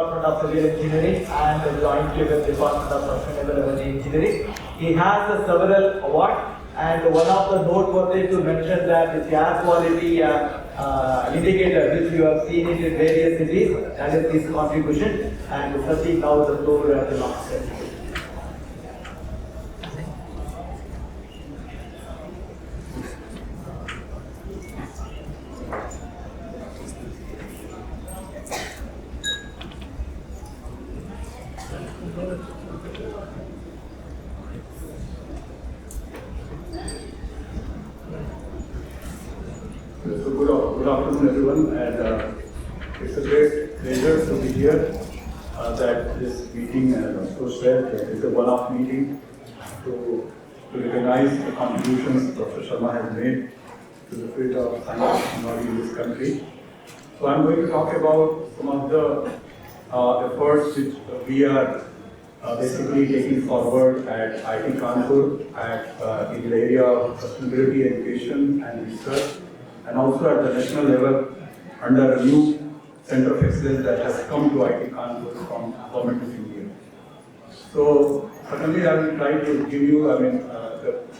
Department of Civil Engineering and jointly with Department of Sustainable Energy Engineering. He has several awards, and one of the noteworthy to mention that the air quality indicator which you have seen it in various cities, that is his contribution, and Sati now the floor belongs to him. So good afternoon, everyone, and it's a great pleasure to be here. That this meeting, as also said, is a one-off meeting to recognize the contributions Dr. Sharma has made to the field of science and technology in this country. So I'm going to talk about some of the efforts which we are basically taking forward at IIT Kanpur in the area of sustainability education and research, and also at the national level under a new Center of Excellence that has come to IIT Kanpur from Government of India. So certainly I will try to give you,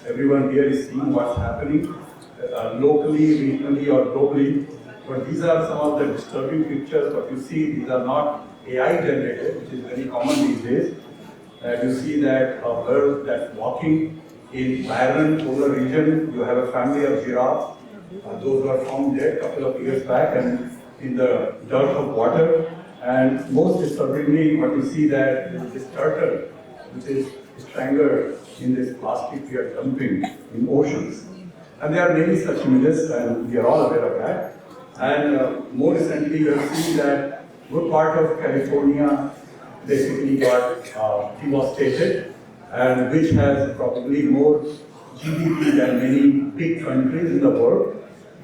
everyone here is seeing what's happening locally, regionally or globally, but these are some of the disturbing pictures. What you see, these are not AI generated, which is very common these days. You see that a bird that's walking in barren polar region, you have a family of giraffes. Those were found dead a couple of years back and in the dearth of water. And most disturbingly, what you see that is this turtle, which is strangled in this plastic we are dumping in oceans. And there are many such images, and we are all aware of that. And more recently, you have seen that good part of California basically got devastated, and which has probably more GDP than many big countries in the world.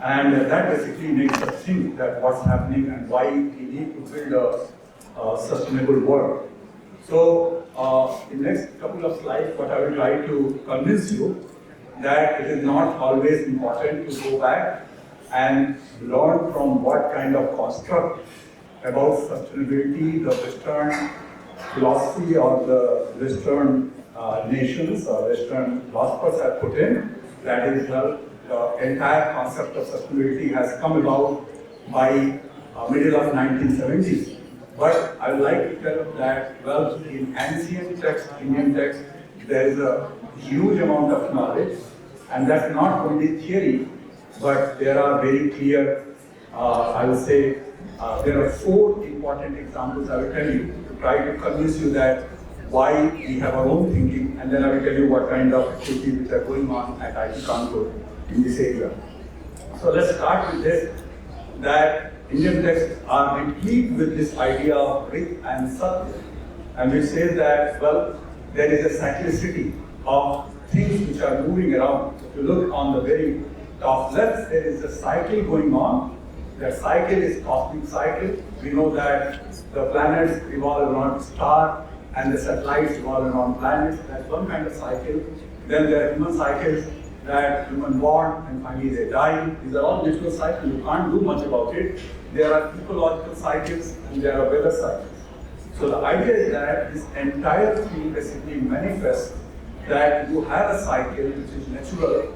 And that basically makes us think that what's happening and why we need to build a sustainable world. So in the next couple of slides, what I will try to convince you that it is not always important to go back and learn from what kind of construct about sustainability the Western philosophy or the Western nations or Western philosophers have put in. That is, the entire concept of sustainability has come about by middle of 1970s. But I would like to tell that, well, in ancient texts, Indian texts, there is a huge amount of knowledge, and that's not only theory, but there are very clear, I would say, there are 4 important examples I will tell you to try to convince you that why we have our own thinking, and then I will tell you what kind of activities which are going on at IIT Kanpur in this area. So let's start with this, that Indian texts are replete with this idea of Rit and Sat, and which says that, well, there is a cyclicity of things which are moving around. If you look on the very top left, there is a cycle going on. That cycle is cosmic cycle. We know that the planets revolve around stars and the satellites revolve around planets. That's one kind of cycle. Then there are human cycles that human born and finally they die. These are all natural cycles. You can't do much about it. There are ecological cycles and there are weather cycles. So the idea is that this entire thing basically manifests that you have a cycle which is natural.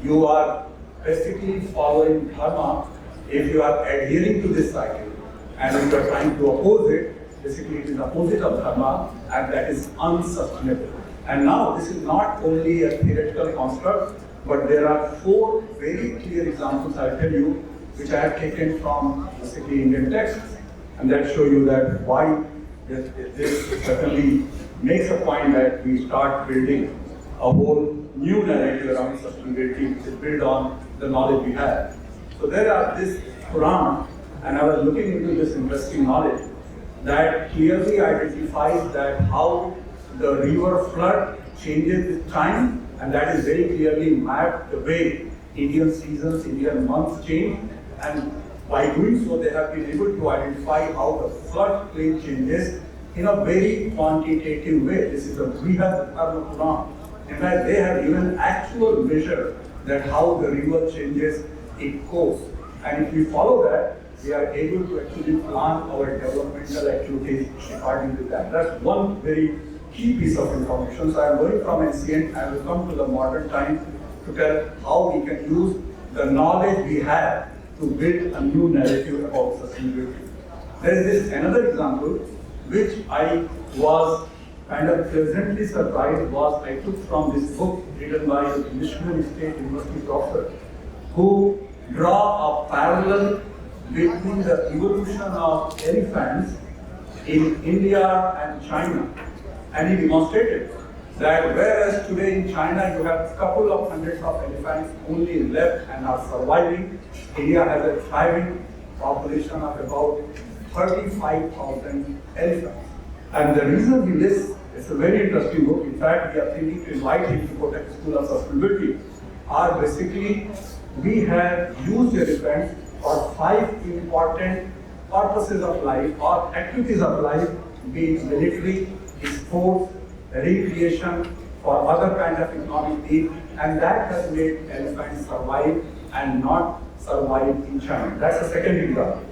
You are basically following dharma if you are adhering to this cycle, and if you are trying to oppose it, basically it is opposite of dharma, and that is unsustainable. And now this is not only a theoretical construct, but there are 4 very clear examples I'll tell you, which I have taken from basically Indian texts, and that show you that why this certainly makes a point that we start building a whole new narrative around sustainability, which is built on the knowledge we have. So there are this Quran, and I was looking into this interesting knowledge that clearly identifies that how the river flood changes with time, and that is very clearly mapped the way Indian seasons, Indian months change, and by doing so they have been able to identify how the flood plain changes in a very quantitative way. This is we have the Quran. In fact, they have given actual measure that how the river changes its course. And if we follow that, we are able to actually plan our developmental activities according to that. That's one very key piece of information. So I'm going from ancient, I will come to the modern time to tell how we can use the knowledge we have to build a new narrative about sustainability. There is this another example which I was kind of pleasantly surprised was I took from this book written by a Michigan State University professor who draw a parallel between the evolution of elephants in India and China. And he demonstrated that whereas today in China you have a couple of hundreds of elephants only left and are surviving, India has a thriving population of about 35,000 elephants. And the reason he lists, it's a very interesting book. In fact, we are thinking to invite him to Kotak School of Sustainability. Are basically, we have used elephants for 5 important purposes of life or activities of life, be it military, sports, recreation, for other kind of economic need, and that has made elephants survive and not survive in China. That's the second example.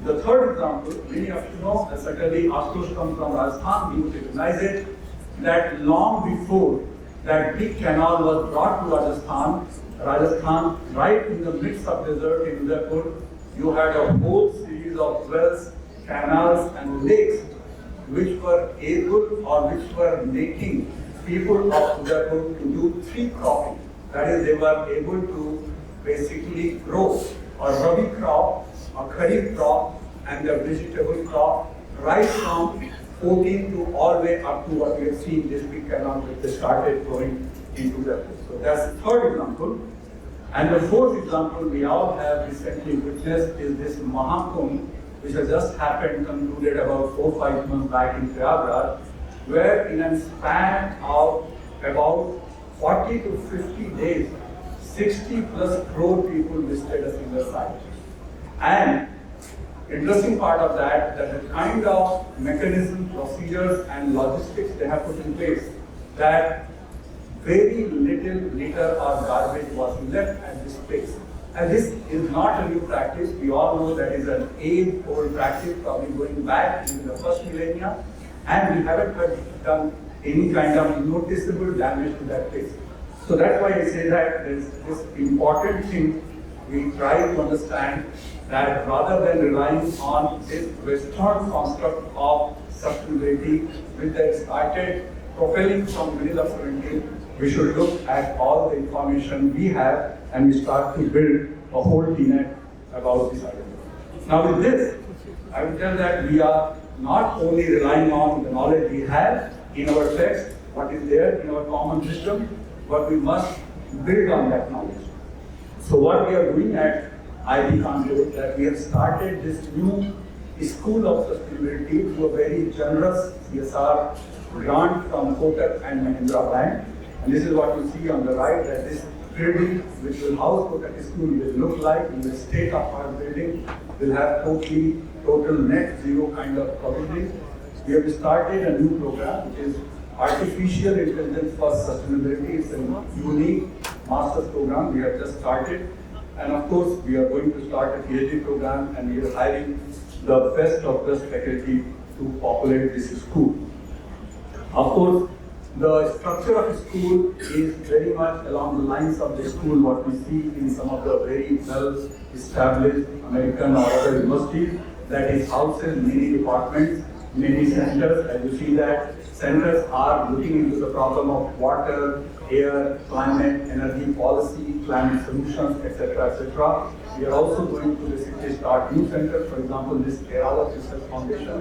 The third example, many of you know, certainly Ashutosh comes from Rajasthan, we would recognize it, that long before that big canal was brought to Rajasthan, right in the midst of desert in Udaipur, you had a whole series of wells, canals and lakes which were able or which were making people of Udaipur to do 3 cropping. That is, they were able to basically grow a rabi crop, a kharif crop, and the vegetable crop right from 14 to all the way up to what we have seen this big canal which they started growing into Udaipur. So that's the third example. And the fourth example we all have recently witnessed is this Mahakumbh, which has just happened, concluded about 4-5 months back in Prayagraj, where in a span of about 40 to 50 days, 60 plus crore people visited a single site. And interesting part of that the kind of mechanism, procedures and logistics they have put in place, that very little litter or garbage was left at this place. And this is not a new practice. We all know that is an age-old practice, probably going back into the first millennia, and we haven't done any kind of noticeable damage to that place. So that's why I say that there's this important thing we try to understand, that rather than relying on this Western construct of sustainability, which they started propelling from middle of 17th, we should look at all the information we have and we start to build a whole TNET about this idea. Now with this, I will tell that we are not only relying on the knowledge we have in our text, what is there in our common system, but we must build on that knowledge. So what we are doing at IIT Kanpur, that we have started this new School of Sustainability through a very generous CSR grant from Kotak and Mahindra Bank. And this is what you see on the right, that this building, which will house Kotak School, will look like in the state-of-art building, will have total net zero kind of provisioning. We have started a new program, which is Artificial Intelligence for Sustainability. It's a unique master's program we have just started. And of course, we are going to start a PhD program, and we are hiring the best of best faculty to populate this school. Of course, the structure of the school is very much along the lines of the school what we see in some of the very well-established American or other universities, that is houses many departments, many centers. As you see that centers are looking into the problem of water, air, climate, energy policy, climate solutions, etc., etc. We are also going to basically start new centers. For example, this Kerala Research Foundation,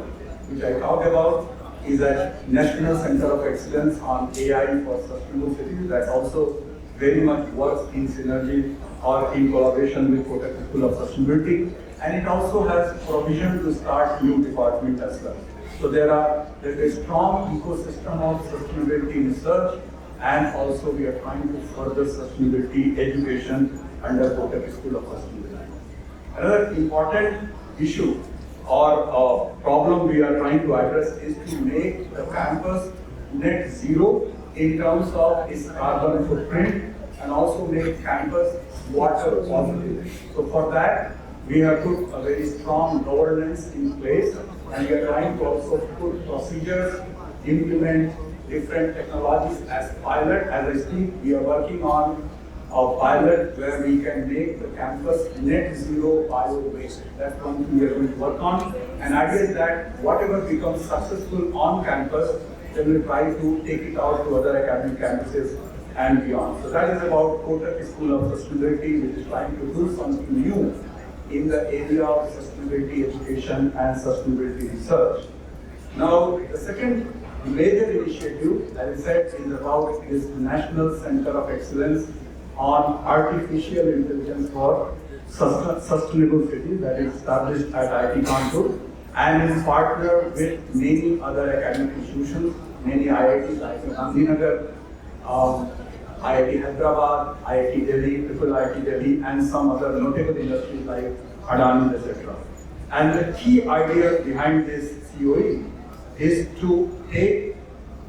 which I talked about, is a National Center of Excellence on AI for Sustainable Cities that also very much works in synergy or in collaboration with Kotak School of Sustainability. And it also has provision to start new departments as well. So there's a strong ecosystem of sustainability research, and also we are trying to further sustainability education under Kotak School of Sustainability. Another important issue or problem we are trying to address is to make the campus net zero in terms of its carbon footprint, and also make campus water positive. So for that, we have put a very strong governance in place, and we are trying to also put procedures, implement different technologies as pilot. As I speak, we are working on a pilot where we can make the campus net zero bio-waste. That's one thing we are going to work on. And idea is that whatever becomes successful on campus, then we try to take it out to other academic campuses and beyond. So that is about Kotak School of Sustainability, which is trying to do something new in the area of sustainability education and sustainability research. Now, the second major initiative, as I said, is about this National Center of Excellence on Artificial Intelligence for Sustainable Cities that is established at IIT Kanpur and is partnered with many other academic institutions, many IITs, IIT Gandhinagar, IIT Hyderabad, IIT Delhi, IIT Delhi, and some other notable industries like Adani, etc. And the key idea behind this COE is to take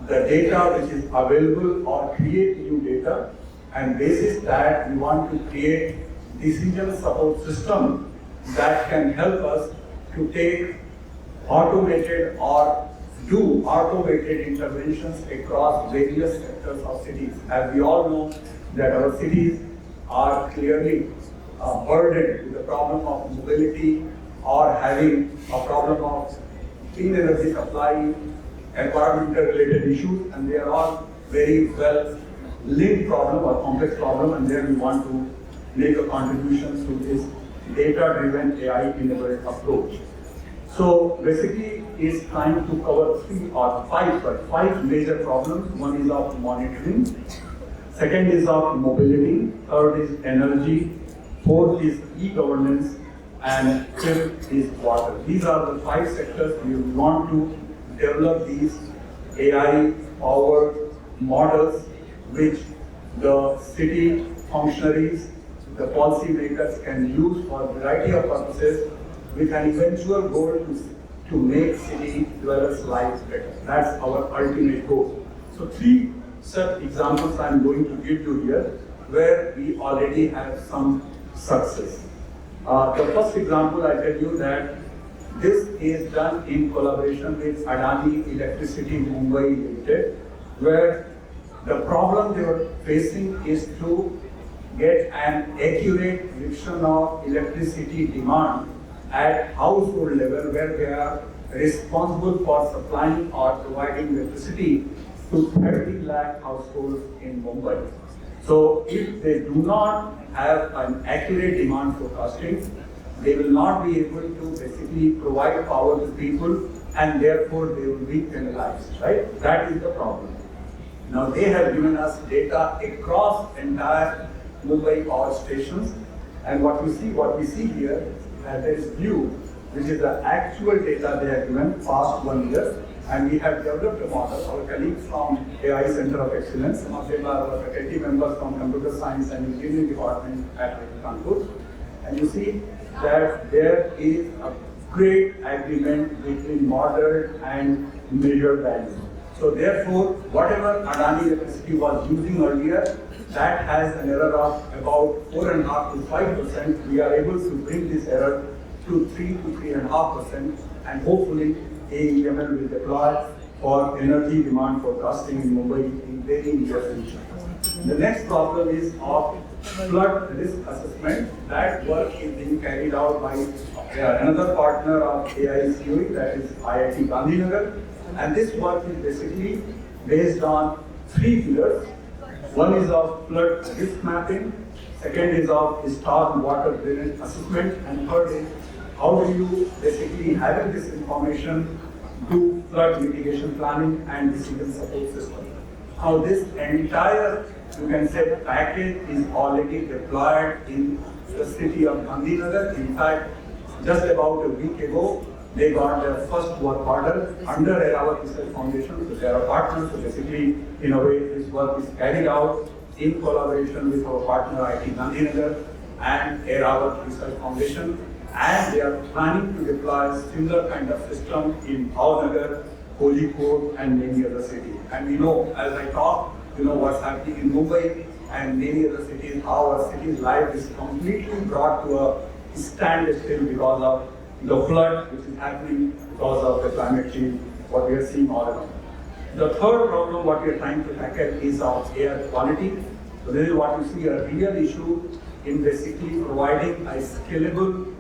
the data which is available or create new data, and basis that we want to create decision support system that can help us to take automated or do automated interventions across various sectors of cities. As we all know that our cities are clearly burdened with the problem of mobility or having a problem of clean energy supply, environmental related issues, and they are all very well linked problem or complex problem, and there we want to make a contribution to this data-driven AI-enabled approach. So basically, it's trying to cover five major problems. One is of monitoring, second is of mobility, third is energy, fourth is e-governance, and fifth is water. These are the five sectors we want to develop these AI-powered models which the city functionaries, the policy makers can use for a variety of purposes with an eventual goal to make city dwellers' lives better. That's our ultimate goal. So three such examples I'm going to give you here where we already have some success. The first example, I tell you that this is done in collaboration with Adani Electricity Mumbai Limited, where the problem they were facing is to get an accurate prediction of electricity demand at household level, where they are responsible for supplying or providing electricity to 30 lakh households in Mumbai. So if they do not have an accurate demand forecasting, they will not be able to basically provide power to people, and therefore they will be penalized, right? That is the problem. Now they have given us data across entire Mumbai power stations, and what we see here, there is blue, which is the actual data they have given past 1 year, and we have developed a model. Our colleagues from AI Center of Excellence, some of them are faculty members from Computer Science and Engineering Department at IIT Kanpur, and you see that there is a great agreement between model and measured value. So therefore, whatever Adani Electricity was using earlier, that has an error of about 4.5 to 5%. We are able to bring this error to 3 to 3.5%, and hopefully AEML will deploy for energy demand forecasting in Mumbai in very near future. The next problem is of flood risk assessment. That work is being carried out by another partner of AICOE, that is IIT Gandhinagar, and this work is basically based on three pillars. One is of flood risk mapping, second is of storm water drainage assessment, and third is how do you basically having this information do flood mitigation planning and decision support system. Now this entire, you can say, package is already deployed in the city of Gandhinagar. In fact, just about a week ago, they got their first work order under Eravat Research Foundation. So they are partners. So basically, in a way, this work is carried out in collaboration with our partner IIT Gandhinagar and Eravat Research Foundation. And they are planning to deploy similar kind of system in Bhavnagar, Kozhikode, and many other cities. And we know, as I talk, what's happening in Mumbai and many other cities, how our city's life is completely brought to a stand still because of the flood which is happening because of the climate change, what we are seeing all around. The third problem what we are trying to tackle is of air quality. So this is what you see a real issue in basically providing a scalable,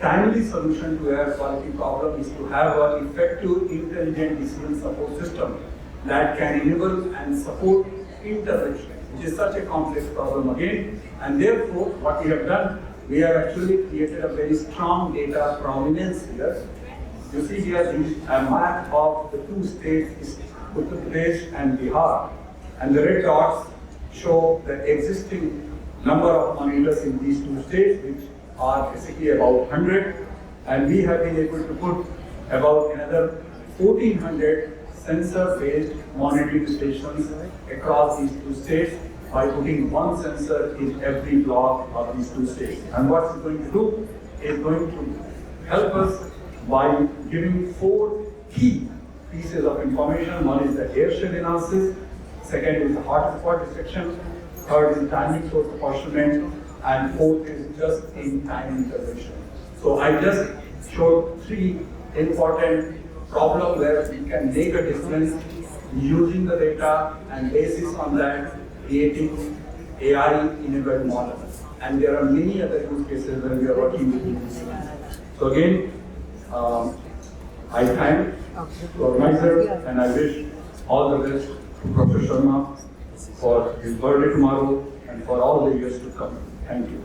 timely solution to air quality problem is to have an effective, intelligent decision support system that can enable and support intervention, which is such a complex problem again. And therefore, what we have done, we have actually created a very strong data provenance here. You see here a map of the two states, Uttar Pradesh and Bihar, and the red dots show the existing number of monitors in these two states, which are basically about 100, and we have been able to put about another 1400 sensor-based monitoring stations across these two states by putting one sensor in every block of these two states. And what it's going to do is going to help us by giving 4 key pieces of information. One is the airshed analysis, second is the hotspot detection, third is timing source apportionment, and fourth is just-in-time intervention. So I just showed 3 important problems where we can make a difference using the data and basis on that creating AI-enabled models. And there are many other use cases where we are working with these. So again, I thank the organizer and I wish all the best to Professor Sharma for his birthday tomorrow and for all the years to come. Thank you.